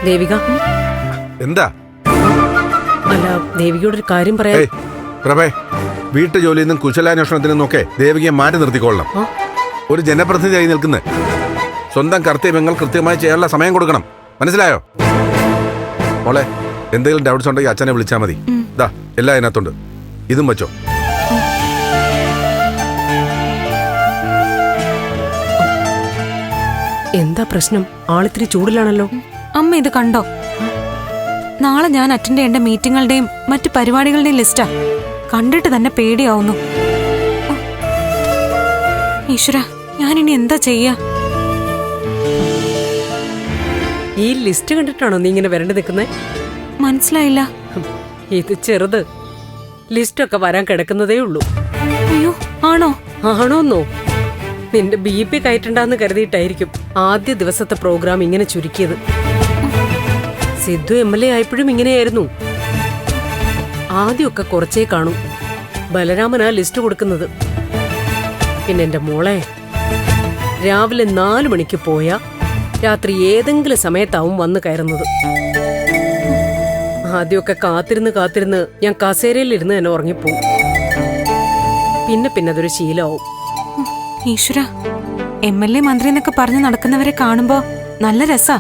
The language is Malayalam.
ദേവിക. എന്താ? അല്ല, ദേവികയോടൊരു കാര്യം പറയാം. പ്രഭേ, വീട്ടു ജോലിയിൽ നിന്നും കുശലാന്വേഷണത്തിൽ നിന്നൊക്കെ ദേവികയെ മാറ്റി നിർത്തിക്കൊള്ളണം. ഒരു ജനപ്രതിനിധിയായി നിൽക്കുന്ന സ്വന്തം കർത്തവ്യങ്ങൾ കൃത്യമായി ചെയ്യാനുള്ള സമയം കൊടുക്കണം. മനസ്സിലായോ? മോളെ, എന്തെങ്കിലും ഡൗട്ട്സ് ഉണ്ടെങ്കിൽ അച്ഛനെ വിളിച്ചാൽ മതി. ദാ എല്ലാം അതിനകത്തുണ്ട്. ഇതും വെച്ചോ. എന്താ പ്രശ്നം? ആളിത്തിരി ചൂടിലാണല്ലോ. അമ്മ ഇത് കണ്ടോ? നാളെ ഞാൻ അറ്റൻഡ് ചെയ്യേണ്ട മീറ്റിങ്ങുകളുടെയും മറ്റു പരിപാടികളുടെയും ലിസ്റ്റാ. കണ്ടിട്ട് തന്നെ പേടിയാവുന്നു. ഈശ്വര, ഞാനിനി എന്താ ചെയ്യാ? ഈ ലിസ്റ്റ് കണ്ടിട്ടാണോ നീ ഇങ്ങനെ വരണ്ടു നിൽക്കുന്നേ? മനസ്സിലായില്ല. ഇത് ചെറുത്. ലിസ്റ്റൊക്കെ വരാൻ കിടക്കുന്നതേ ഉള്ളൂ. അയ്യോ, ആണോ? ആണോന്നോ? നിന്റെ BP കയറ്റണ്ടെന്ന് കരുതിയിട്ടായിരിക്കും ആദ്യ ദിവസത്തെ പ്രോഗ്രാം ഇങ്ങനെ ചുരുക്കിയത്. സിദ്ധു MLA ആയപ്പോഴും ഇങ്ങനെയായിരുന്നു. ആദ്യമൊക്കെ കുറച്ചേ കാണൂ. ബലരാമനാ ലിസ്റ്റ് കൊടുക്കുന്നത്. പിന്നെ എന്റെ മോളെ, രാവിലെ 4 മണിക്ക് പോയാ രാത്രി ഏതെങ്കിലും സമയത്താവും വന്ന് കയറുന്നത്. ആദ്യമൊക്കെ കാത്തിരുന്ന് ഞാൻ കസേരയിലിരുന്ന് തന്നെ ഉറങ്ങിപ്പോവും. പിന്നെ അതൊരു ശീലമാവും. ഈശ്വര, MLA മന്ത്രി എന്നൊക്കെ പറഞ്ഞു നടക്കുന്നവരെ കാണുമ്പോ നല്ല രസാ.